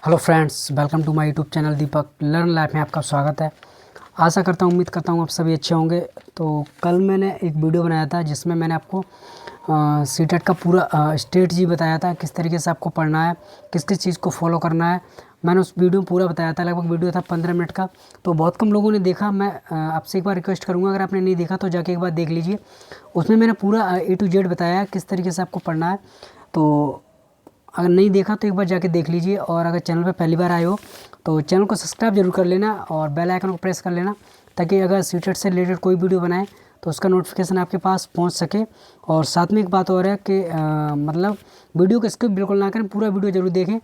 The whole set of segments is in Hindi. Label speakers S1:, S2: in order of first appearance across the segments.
S1: Hello friends, welcome to my YouTube channel Deepak learn life में आपका स्वागत है। आशा करता हूँ, उम्मीद करता हूँ आप सभी अच्छे होंगे। तो कल मैंने एक वीडियो बनाया था जिसमें मैंने आपको सीटेट का पूरा स्ट्रेटजी बताया था, किस तरीके से आपको पढ़ना है, किस किस चीज़ को फॉलो करना है। मैंने उस वीडियो में पूरा बताया था, लगभग वीडियो था 15 मिनट का। तो बहुत कम लोगों ने देखा। मैं आपसे एक बार रिक्वेस्ट करूँगा, अगर आपने नहीं देखा तो जाके एक बार देख लीजिए। उसमें मैंने पूरा A to Z बताया है किस तरीके से आपको पढ़ना है। तो अगर नहीं देखा तो एक बार जाके देख लीजिए। और अगर चैनल पर पहली बार आए हो तो चैनल को सब्सक्राइब जरूर कर लेना और बेल आइकन को प्रेस कर लेना, ताकि अगर सीटेट से रिलेटेड कोई वीडियो बनाए तो उसका नोटिफिकेशन आपके पास पहुंच सके। और साथ में एक बात और है कि मतलब वीडियो को स्किप बिल्कुल ना करें, पूरा वीडियो जरूर देखें।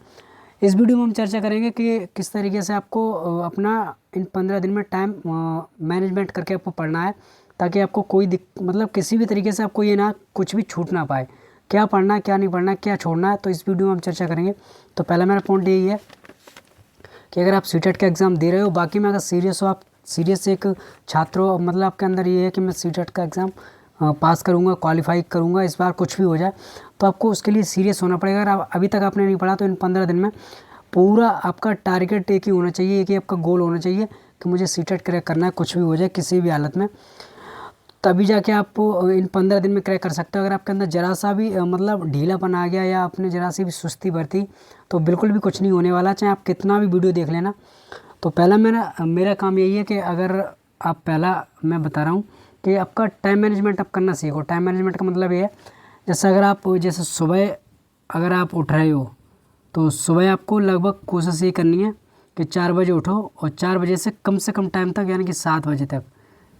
S1: इस वीडियो में हम चर्चा करेंगे कि किस तरीके से आपको अपना इन 15 दिन में टाइम मैनेजमेंट करके आपको पढ़ना है, ताकि आपको कोई मतलब किसी भी तरीके से आपको ये ना कुछ भी छूट ना पाए, क्या पढ़ना है क्या नहीं पढ़ना है, क्या छोड़ना है। तो इस वीडियो में हम चर्चा करेंगे। तो पहला मेरा पॉइंट यही है कि अगर आप सीटेट का एग्ज़ाम दे रहे हो, बाकी में अगर सीरियस हो, आप सीरियस एक छात्र हो, मतलब आपके अंदर ये है कि मैं सीटेट का एग्ज़ाम पास करूँगा, क्वालिफाई करूँगा, इस बार कुछ भी हो जाए, तो आपको उसके लिए सीरियस होना पड़ेगा। अगर आप अभी तक आपने नहीं पढ़ा तो इन 15 दिन में पूरा आपका टारगेट एक ही होना चाहिए, एक ही आपका गोल होना चाहिए कि मुझे सीटेट क्रैक करना है, कुछ भी हो जाए किसी भी हालत में। तभी जाके आप इन 15 दिन में क्रैक कर सकते हो। अगर आपके अंदर ज़रा सा भी मतलब ढीलापन आ गया या आपने ज़रा सी भी सुस्ती बरती तो बिल्कुल भी कुछ नहीं होने वाला, चाहे आप कितना भी वीडियो देख लेना। तो पहला मेरा काम यही है कि अगर आप पहला मैं बता रहा हूँ कि आपका टाइम मैनेजमेंट आप करना सीखो। टाइम मैनेजमेंट का मतलब ये है, जैसे अगर आप जैसे सुबह अगर आप उठ रहे हो तो सुबह आपको लगभग कोशिश ये करनी है कि 4 बजे उठो और 4 बजे से कम टाइम तक, यानी कि 7 बजे तक,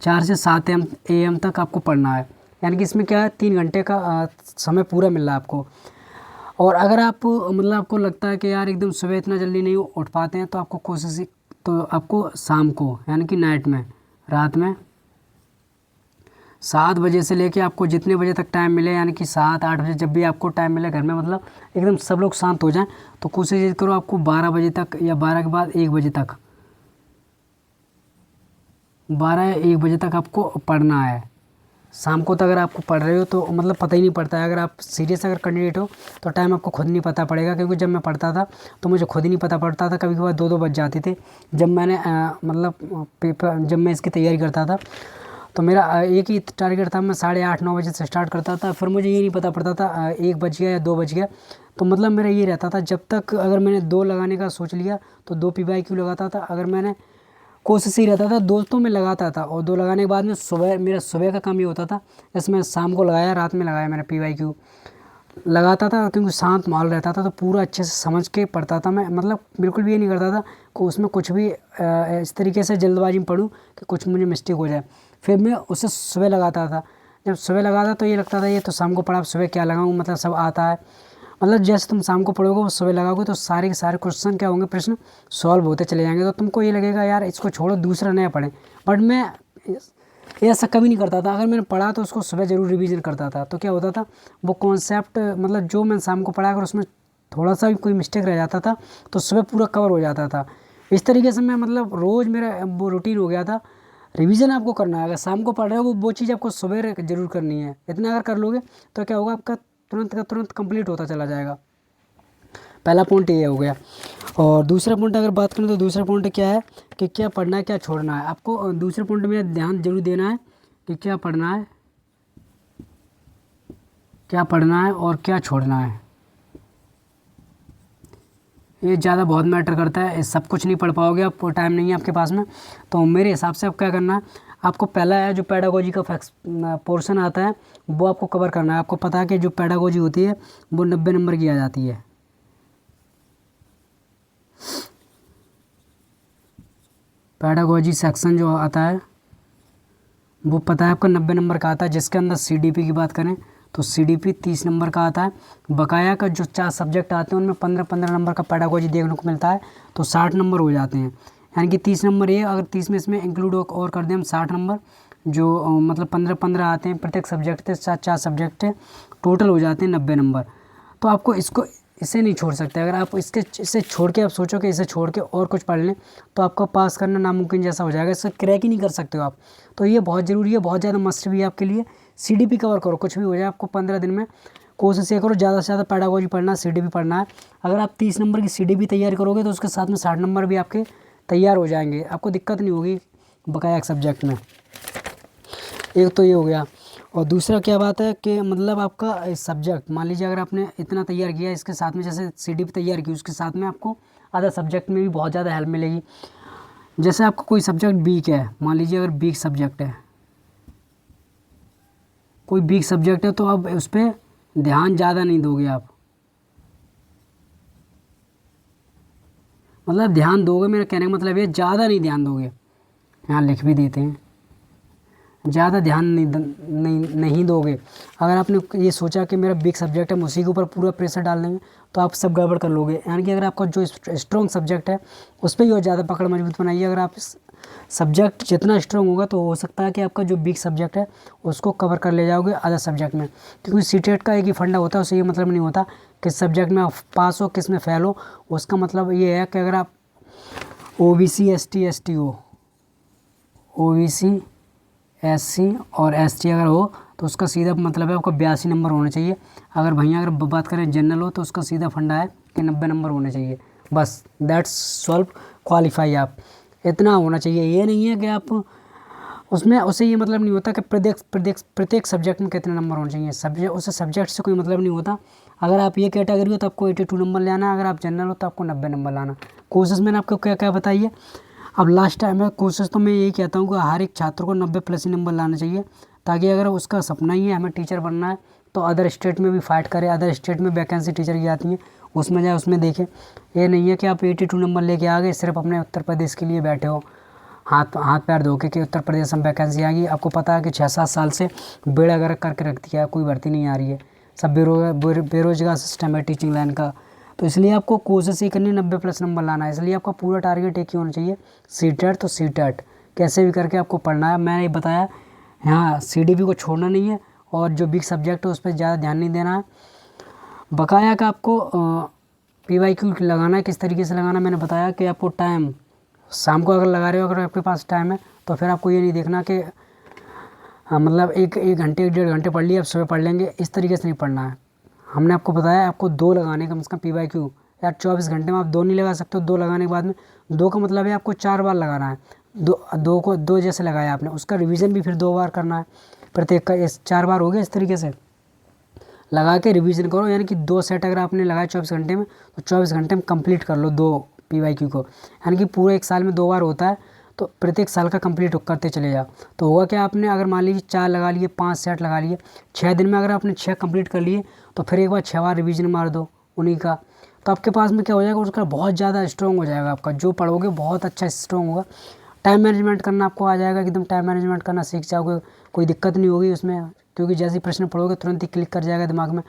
S1: 4 से 7 AM तक आपको पढ़ना है। यानी कि इसमें क्या है, 3 घंटे का समय पूरा मिल रहा है आपको। और अगर आप मतलब आपको लगता है कि यार एकदम सुबह इतना जल्दी नहीं उठ पाते हैं, तो आपको कोशिश तो आपको शाम को, यानी कि नाइट में, रात में 7 बजे से लेके आपको जितने बजे तक टाइम मिले, यानी कि 7-8 बजे जब भी आपको टाइम मिले घर में, मतलब एकदम सब लोग शांत हो जाएं, तो कोशिश ये करो आपको 12 बजे तक या 12 के बाद 1 बजे तक, 12 या 1 बजे तक आपको पढ़ना है शाम को। तो अगर आपको पढ़ रहे हो तो मतलब पता ही नहीं पड़ता है। अगर आप सीरियस अगर कैंडिडेट हो तो टाइम आपको खुद नहीं पता पड़ेगा, क्योंकि जब मैं पढ़ता था तो मुझे खुद ही नहीं पता पड़ता था। कभी कभार 2-2 बज जाते थे जब मैंने मतलब पेपर, जब मैं इसकी तैयारी करता था तो मेरा एक ही टारगेट था, मैं 8:30-9 बजे से स्टार्ट करता था, फिर मुझे ये नहीं पता पड़ता था 1 बज गया या 2 बज गया। तो मतलब मेरा ये रहता था, जब तक अगर मैंने 2 लगाने का सोच लिया तो 2 PYQ लगाता था। अगर मैंने कोशिश ही रहता था दोस्तों में लगाता था, और 2 लगाने के बाद में सुबह, मेरा सुबह का काम ये होता था, जैसे मैं शाम को लगाया, रात में लगाया, मैंने PYQ लगाता था, क्योंकि शांत माहौल रहता था तो पूरा अच्छे से समझ के पढ़ता था मैं। मतलब बिल्कुल भी ये नहीं करता था कि उसमें कुछ भी इस तरीके से जल्दबाजी में पढ़ूँ कि कुछ मुझे मिस्टेक हो जाए। फिर मैं उसे सुबह लगाता था। जब सुबह लगाता तो ये लगता था ये तो शाम को पढ़ा, अब सुबह क्या लगाऊँ, मतलब सब आता है। मतलब जैसे तुम शाम को पढ़ोगे वो सुबह लगाओगे तो सारे के सारे क्वेश्चन क्या होंगे, प्रश्न सॉल्व होते चले जाएंगे। तो तुमको ये लगेगा यार इसको छोड़ो, दूसरा नया पढ़ें। बट मैं ये ऐसा कभी नहीं करता था। अगर मैंने पढ़ा तो उसको सुबह ज़रूर रिवीजन करता था। तो क्या होता था, वो कॉन्सेप्ट मतलब जो मैं शाम को पढ़ा, अगर उसमें थोड़ा सा भी कोई मिस्टेक रह जाता था तो सुबह पूरा कवर हो जाता था। इस तरीके से मैं मतलब रोज़ मेरा वो रूटीन हो गया था। रिवीजन आपको करना है, अगर शाम को पढ़ रहे हो वो चीज़ आपको सुबह ज़रूर करनी है। इतना अगर कर लोगे तो क्या होगा, आपका तुरंत का तुरंत कंप्लीट होता चला जाएगा। पहला पॉइंट ये हो गया। और दूसरा पॉइंट अगर बात करें तो दूसरा पॉइंट क्या है कि क्या पढ़ना है क्या छोड़ना है। आपको दूसरे पॉइंट में ध्यान जरूर देना है कि क्या पढ़ना है, क्या पढ़ना है और क्या छोड़ना है। ये ज़्यादा बहुत मैटर करता है। सब कुछ नहीं पढ़ पाओगे आप, टाइम नहीं है आपके पास में। तो मेरे हिसाब से आप क्या करना है, आपको पहला है जो पेडागोजी का पोर्शन आता है वो आपको कवर करना है। आपको पता है कि जो पेडागोजी होती है वो 90 नंबर की आ जाती है। पेडागोजी सेक्शन जो आता है वो पता है आपका 90 नंबर का आता है, जिसके अंदर CDP की बात करें तो CDP 30 नंबर का आता है। बकाया का जो 4 सब्जेक्ट आते हैं उनमें 15-15 नंबर का पेडागोजी देखने को मिलता है, तो 60 नंबर हो जाते हैं। यानी कि 30 नंबर ये, अगर 30 में इसमें इंक्लूड और कर दें हम 60 नंबर, जो मतलब 15-15 आते हैं प्रत्येक सब्जेक्ट से, 4 सब्जेक्ट टोटल हो जाते हैं 90 नंबर। तो आपको इसे नहीं छोड़ सकते। अगर आप इसे छोड़ के आप सोचो कि इसे छोड़ के और कुछ पढ़ लें तो आपको पास करना नामुमकिन जैसा हो जाएगा, इसे क्रैक ही नहीं कर सकते हो आप। तो ये बहुत ज़रूरी है, बहुत ज़्यादा मस्ट भी है आपके लिए। CDP कवर करो, कुछ भी हो जाए आपको 15 दिन में कोशिश ये करो ज़्यादा से ज़्यादा पेडागोजी पढ़ना है, CDB पढ़ना है। अगर आप 30 नंबर की CDB तैयार करोगे तो उसके साथ में 60 नंबर भी आपके तैयार हो जाएंगे, आपको दिक्कत नहीं होगी बकाया एक सब्जेक्ट में। एक तो ये हो गया। और दूसरा क्या बात है कि मतलब आपका सब्जेक्ट, मान लीजिए अगर आपने इतना तैयार किया, इसके साथ में जैसे CDB तैयार की, उसके साथ में आपको अदर सब्जेक्ट में भी बहुत ज़्यादा हेल्प मिलेगी। जैसे आपको कोई सब्जेक्ट वीक है, मान लीजिए अगर वीक सब्जेक्ट है, कोई वीक सब्जेक्ट है, तो अब उस पर ध्यान ज़्यादा नहीं दोगे आप, मतलब ध्यान दोगे, मेरा कहने का मतलब ये ज़्यादा नहीं ध्यान दोगे। यहाँ लिख भी देते हैं, ज़्यादा ध्यान नहीं दोगे। अगर आपने ये सोचा कि मेरा वीक सब्जेक्ट है, उसी के ऊपर पूरा प्रेशर डाल देंगे तो आप सब गड़बड़ कर लोगे। यानी कि अगर आपका जो स्ट्रॉन्ग सब्जेक्ट है उस पर ही और ज़्यादा पकड़ मजबूत बनाइए। अगर आप सब्जेक्ट जितना स्ट्रॉन्ग होगा तो हो सकता है कि आपका जो वीक सब्जेक्ट है उसको कवर कर ले जाओगे अदर सब्जेक्ट में, क्योंकि CTET का एक ही फंडा होता है। उससे ये मतलब नहीं होता किस सब्जेक्ट में आप पास हो, किस में फेल हो। उसका मतलब ये है कि अगर आप OBC ST ST हो, OBC SC और ST अगर हो तो उसका सीधा मतलब है आपका 82 नंबर होने चाहिए। अगर भैया अगर बात करें जनरल हो तो उसका सीधा फंडा है कि 90 नंबर होने चाहिए, बस दैट्स सॉल्व, क्वालिफाई आप, इतना होना चाहिए। ये नहीं है कि आप उसमें, उससे ये मतलब नहीं होता कि प्रत्येक सब्जेक्ट में कितने नंबर होने चाहिए। सब्जेक्ट, उससे सब्जेक्ट से कोई मतलब नहीं होता। अगर आप ये कैटेगरी हो तो आपको 82 नंबर लाना है, अगर आप जनरल हो तो आपको 90 नंबर लाना। कोर्सेज मैंने आपको क्या क्या बताइए। अब लास्ट टाइम है कोर्सेज, तो मैं यही कहता हूँ कि हर एक छात्र को 90+ ही नंबर लाना चाहिए, ताकि अगर उसका सपना ही है हमें टीचर बनना है तो अदर स्टेट में भी फाइट करे। अदर स्टेट में वैकेंसी टीचर की आती है, उसमें जाए, उसमें देखें। ये नहीं है कि आप 82 नंबर लेके आ गए, सिर्फ अपने उत्तर प्रदेश के लिए बैठे हो हाथ पैर धो के कि उत्तर प्रदेश में वैकेंसी आ गई। आपको पता है कि 6-7 साल से बेड़ा गर्क करके रख दिया है, कोई भर्ती नहीं आ रही है, सब बेरोजगार सिस्टम है टीचिंग लाइन का। तो इसलिए आपको कोशिश ही करनी 90+ नंबर लाना है। इसलिए आपका पूरा टारगेट एक ही होना चाहिए, CTET। तो CTET कैसे भी करके आपको पढ़ना है। मैंने बताया यहाँ CDB को छोड़ना नहीं है, और जो बिग सब्जेक्ट है उस पर ज़्यादा ध्यान नहीं देना है। बकाया का आपको PYQ लगाना है, किस तरीके से लगाना मैंने बताया कि आपको टाइम शाम को अगर लगा रहे हो, अगर आपके पास टाइम है तो फिर आपको ये नहीं देखना कि मतलब एक घंटे 1.5 घंटे पढ़ लिया अब सुबह पढ़ लेंगे, इस तरीके से नहीं पढ़ना है। हमने आपको बताया आपको 2 लगाने कम से कम PYQ। यार 24 घंटे में आप 2 नहीं लगा सकते हो, 2 लगाने के बाद में 2 का मतलब है आपको 4 बार लगाना है। दो जैसे लगाया आपने, उसका रिवीजन भी फिर 2 बार करना है प्रत्येक का। 4 बार हो गया। इस तरीके से लगा के रिवीजन करो, यानी कि 2 सेट अगर आपने लगाया 24 घंटे में तो 24 घंटे में कंप्लीट कर लो 2 PYQ को। यानी कि पूरे एक साल में 2 बार होता है, तो प्रत्येक साल का कंप्लीट करते चले जाओ। तो होगा क्या, आपने अगर मान लीजिए 4 लगा लिए, 5 सेट लगा लिए, 6 दिन में अगर आपने 6 कंप्लीट कर लिए तो फिर एक बार 6 बार रिवीजन मार दो उन्हीं का। तो आपके पास में क्या हो जाएगा, उसका बहुत ज़्यादा स्ट्रॉन्ग हो जाएगा। आपका जो पढ़ोगे बहुत अच्छा स्ट्रॉन्ग होगा। टाइम मैनेजमेंट करना आपको आ जाएगा, एकदम टाइम मैनेजमेंट करना सीख जाओगे, कोई दिक्कत नहीं होगी उसमें, क्योंकि जैसे ही प्रश्न पढ़ोगे तुरंत ही क्लिक कर जाएगा दिमाग में,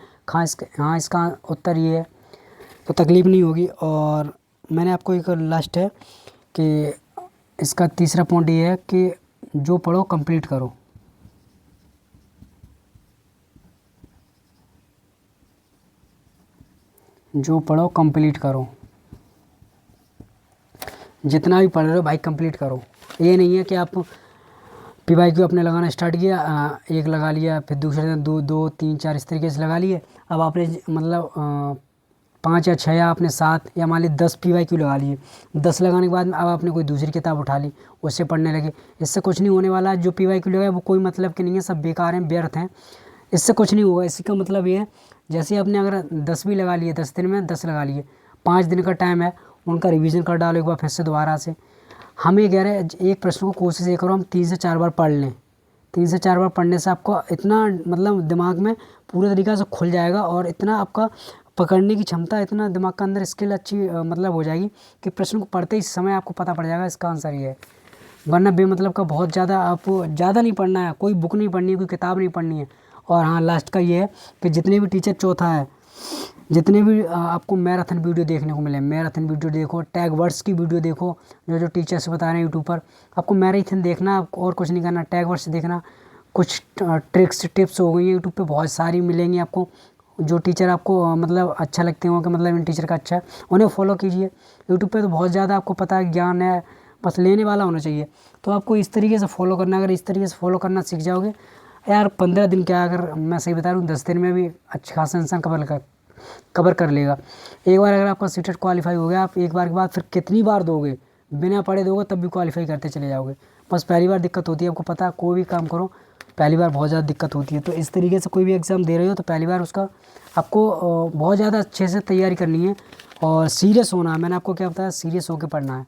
S1: हाँ इसका उत्तर ये है, तो तकलीफ़ नहीं होगी। और मैंने आपको एक लास्ट है कि इसका तीसरा पॉइंट ये है कि जो पढ़ो कंप्लीट करो। जो पढ़ो कंप्लीट करो, जितना भी पढ़ रहे हो भाई कंप्लीट करो। ये नहीं है कि आप PYQ आपने लगाना स्टार्ट किया, एक लगा लिया, फिर दूसरे दिन 2 3 4 इस तरीके से लगा लिए। अब आपने मतलब 5 या 6 या आपने 7 या मान ली 10 PYQ लगा लिए। 10 लगाने के बाद में अब आपने कोई दूसरी किताब उठा ली, उससे पढ़ने लगे। इससे कुछ नहीं होने वाला। जो PYQ लगाए वो कोई मतलब के नहीं है, सब बेकार हैं, व्यर्थ हैं, इससे कुछ नहीं होगा। इसी का मतलब ये है, जैसे आपने अगर 10 भी लगा लिए, 10 दिन में 10 लगा लिए, 5 दिन का टाइम है, उनका रिवीजन कर डालो एक बार फिर से दोबारा से। हम ये कह रहे हैं एक प्रश्न को कोशिश ये करो हम 3 से 4 बार पढ़ लें। 3 से 4 बार पढ़ने से आपको इतना मतलब दिमाग में पूरे तरीक़े से खुल जाएगा, और इतना आपका पकड़ने की क्षमता, इतना दिमाग का अंदर स्किल अच्छी मतलब हो जाएगी कि प्रश्न को पढ़ते ही समय आपको पता पड़ जाएगा इसका आंसर ये है। वरना बेमतलब का बहुत ज़्यादा आपको ज़्यादा नहीं पढ़ना है, कोई बुक नहीं पढ़नी है, कोई किताब नहीं पढ़नी है। और हाँ लास्ट का ये है कि जितने भी टीचर, चौथा है, जितने भी आपको मैराथन वीडियो देखने को मिले, मैराथन वीडियो देखो, टैग वर्ड्स की वीडियो देखो, जो टीचर्स बता रहे हैं यूट्यूब पर। आपको मैराथन देखना, आपको और कुछ नहीं करना, टैग वर्ड्स देखना। कुछ ट्रिक्स टिप्स हो गई है यूट्यूब पे बहुत सारी मिलेंगी आपको, जो टीचर आपको मतलब अच्छा लगते हो कि मतलब इन टीचर का अच्छा है, उन्हें फॉलो कीजिए। यूट्यूब पे तो बहुत ज़्यादा आपको पता है ज्ञान है, बस लेने वाला होना चाहिए। तो आपको इस तरीके से फॉलो करना, अगर इस तरीके से फॉलो करना सीख जाओगे, यार 15 दिन क्या, अगर मैं सही बता रहा हूँ 10 दिन में भी अच्छा खासा इंसान कवर कर लेगा। एक बार अगर आपका सीटेट क्वालिफाई हो गया, आप एक बार के बाद फिर कितनी बार दोगे, बिना पढ़े दोगे तब भी क्वालिफाई करते चले जाओगे। बस पहली बार दिक्कत होती है, आपको पता है कोई भी काम करो पहली बार बहुत ज़्यादा दिक्कत होती है। तो इस तरीके से कोई भी एग्ज़ाम दे रहे हो तो पहली बार उसका आपको बहुत ज़्यादा अच्छे से तैयारी करनी है और सीरियस होना है। मैंने आपको क्या बताया, सीरियस होकर पढ़ना है।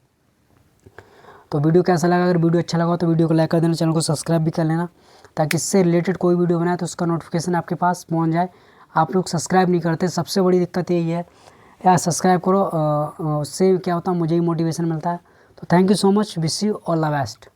S1: तो वीडियो कैसा लगा, अगर वीडियो अच्छा लगा हो तो वीडियो को लाइक कर देना, चैनल को सब्सक्राइब भी कर लेना, ताकि इससे रिलेटेड कोई वीडियो बनाए तो उसका नोटिफिकेशन आपके पास पहुंच जाए। आप लोग सब्सक्राइब नहीं करते, सबसे बड़ी दिक्कत यही है यार। सब्सक्राइब करो, उससे क्या होता है मुझे ही मोटिवेशन मिलता है। तो thank you so much, wish you all the best.